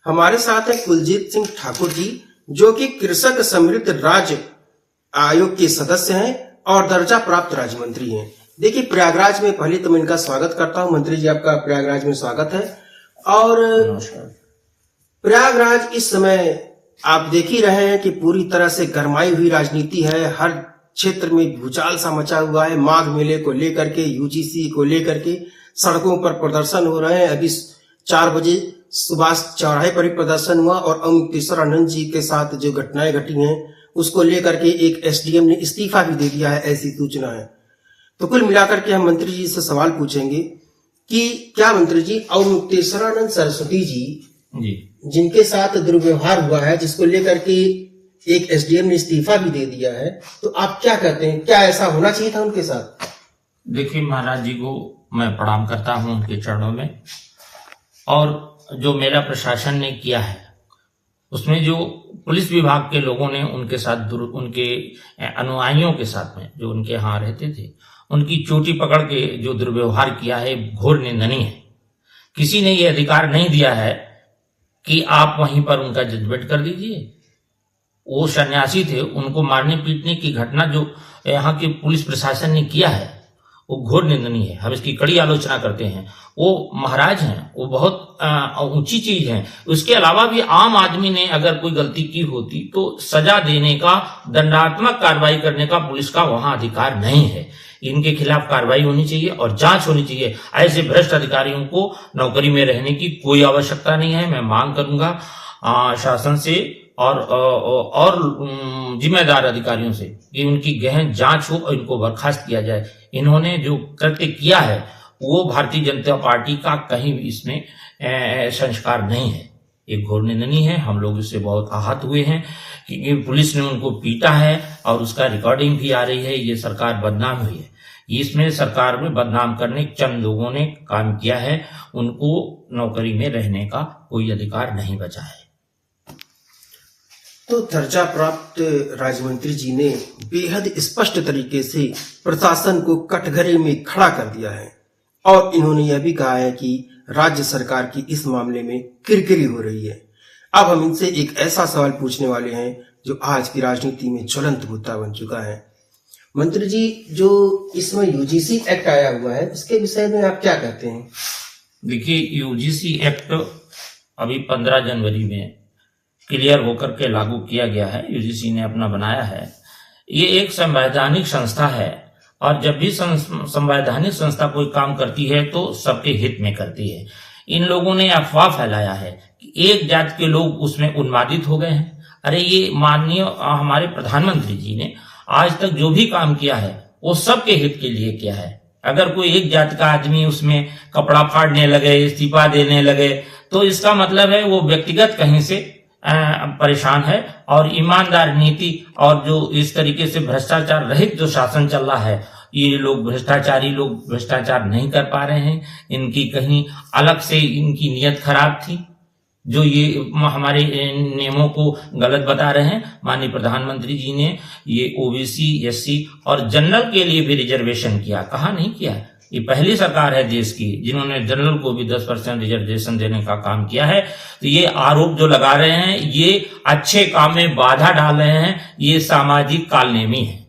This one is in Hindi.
हमारे साथ है कुलजीत सिंह ठाकुर जी, जो कि कृषक समृद्ध राज्य आयोग के सदस्य हैं और दर्जा प्राप्त राज्य मंत्री हैं। देखिए, प्रयागराज में पहले तो मैं इनका स्वागत करता हूं। मंत्री जी, आपका प्रयागराज में स्वागत है। और प्रयागराज इस समय आप देख ही रहे हैं कि पूरी तरह से गरमाई हुई राजनीति है। हर क्षेत्र में भूचाल सा मचा हुआ है। माघ मेले को लेकर के, यूजीसी को लेकर के सड़कों पर प्रदर्शन हो रहे हैं। अभी 4 बजे सुभाष चौराहे पर ही प्रदर्शन हुआ और अवमुक्तेश्वर जी के साथ जो घटनाएं घटी हैं उसको लेकर के एक एसडीएम ने इस्तीफा भी दे दिया है, ऐसी सूचना है। तो कुल मिलाकर के हम मंत्री जी से सवाल पूछेंगे कि क्या मंत्री जी, अवमुक्तेश्वर सरस्वती जी जिनके साथ दुर्व्यवहार हुआ है, जिसको लेकर के एक एसडीएम ने इस्तीफा भी दे दिया है, तो आप क्या कहते हैं, क्या ऐसा होना चाहिए था उनके साथ? देखिए, महाराज जी को मैं प्रणाम करता हूं उनके चरणों में। और जो मेरा प्रशासन ने किया है उसमें जो पुलिस विभाग के लोगों ने उनके साथ उनके अनुयायियों के साथ में जो उनके यहाँ रहते थे, उनकी चोटी पकड़ के जो दुर्व्यवहार किया है, घोर निंदनीय है। किसी ने ये अधिकार नहीं दिया है कि आप वहीं पर उनका जजमेंट कर दीजिए। वो सन्यासी थे, उनको मारने पीटने की घटना जो यहाँ के पुलिस प्रशासन ने किया है वो घोर निंदनीय है। हम इसकी कड़ी आलोचना करते हैं। वो महाराज हैं, वो बहुत ऊंची चीज है। उसके अलावा भी आम आदमी ने अगर कोई गलती की होती तो सजा देने का, दंडात्मक कार्रवाई करने का पुलिस का वहां अधिकार नहीं है। इनके खिलाफ कार्रवाई होनी चाहिए और जांच होनी चाहिए। ऐसे भ्रष्ट अधिकारियों को नौकरी में रहने की कोई आवश्यकता नहीं है। मैं मांग करूंगा शासन से और जिम्मेदार अधिकारियों से कि उनकी गहन जांच हो और इनको बर्खास्त किया जाए। इन्होंने जो कृत्य किया है वो भारतीय जनता पार्टी का कहीं भी इसमें संस्कार नहीं है। एक घोर निंदनीय है। हम लोग इससे बहुत आहत हुए हैं कि पुलिस ने उनको पीटा है और उसका रिकॉर्डिंग भी आ रही है। ये सरकार बदनाम हुई है। इसमें सरकार में बदनाम करने चंद लोगों ने काम किया है। उनको नौकरी में रहने का कोई अधिकार नहीं बचा है। तो दर्जा प्राप्त राज्य मंत्री जी ने बेहद स्पष्ट तरीके से प्रशासन को कटघरे में खड़ा कर दिया है और इन्होंने यह भी कहा है कि राज्य सरकार की इस मामले में किरकिरी हो रही है। अब हम इनसे एक ऐसा सवाल पूछने वाले हैं जो आज की राजनीति में ज्वलंत मुद्दा बन चुका है। मंत्री जी, जो इसमें यूजीसी एक्ट आया हुआ है, उसके विषय में आप क्या कहते हैं? देखिए, यूजीसी एक्ट अभी 15 जनवरी में क्लियर होकर के लागू किया गया है। यूजीसी ने अपना बनाया है। ये एक संवैधानिक संस्था है और जब भी संवैधानिक संस्था कोई काम करती है तो सबके हित में करती है। इन लोगों ने अफवाह फैलाया है कि एक जात के लोग उसमें उन्मादित हो गए हैं। अरे, ये माननीय हमारे प्रधानमंत्री जी ने आज तक जो भी काम किया है वो सबके हित के लिए किया है। अगर कोई एक जात का आदमी उसमें कपड़ा फाड़ने लगे, इस्तीफा देने लगे, तो इसका मतलब है वो व्यक्तिगत कहीं से परेशान है। और ईमानदार नीति और जो इस तरीके से भ्रष्टाचार रहित जो शासन चल रहा है, ये लोग भ्रष्टाचारी लोग भ्रष्टाचार नहीं कर पा रहे हैं। इनकी कहीं अलग से इनकी नीयत खराब थी जो ये हमारे नियमों को गलत बता रहे हैं। माननीय प्रधानमंत्री जी ने ये ओबीसी, एससी और जनरल के लिए भी रिजर्वेशन किया, कहा नहीं किया है। ये पहली सरकार है देश की जिन्होंने जनरल को भी 10% रिजर्वेशन देने का काम किया है। तो ये आरोप जो लगा रहे हैं ये अच्छे काम में बाधा डाल रहे हैं। ये सामाजिक कालनेमी है।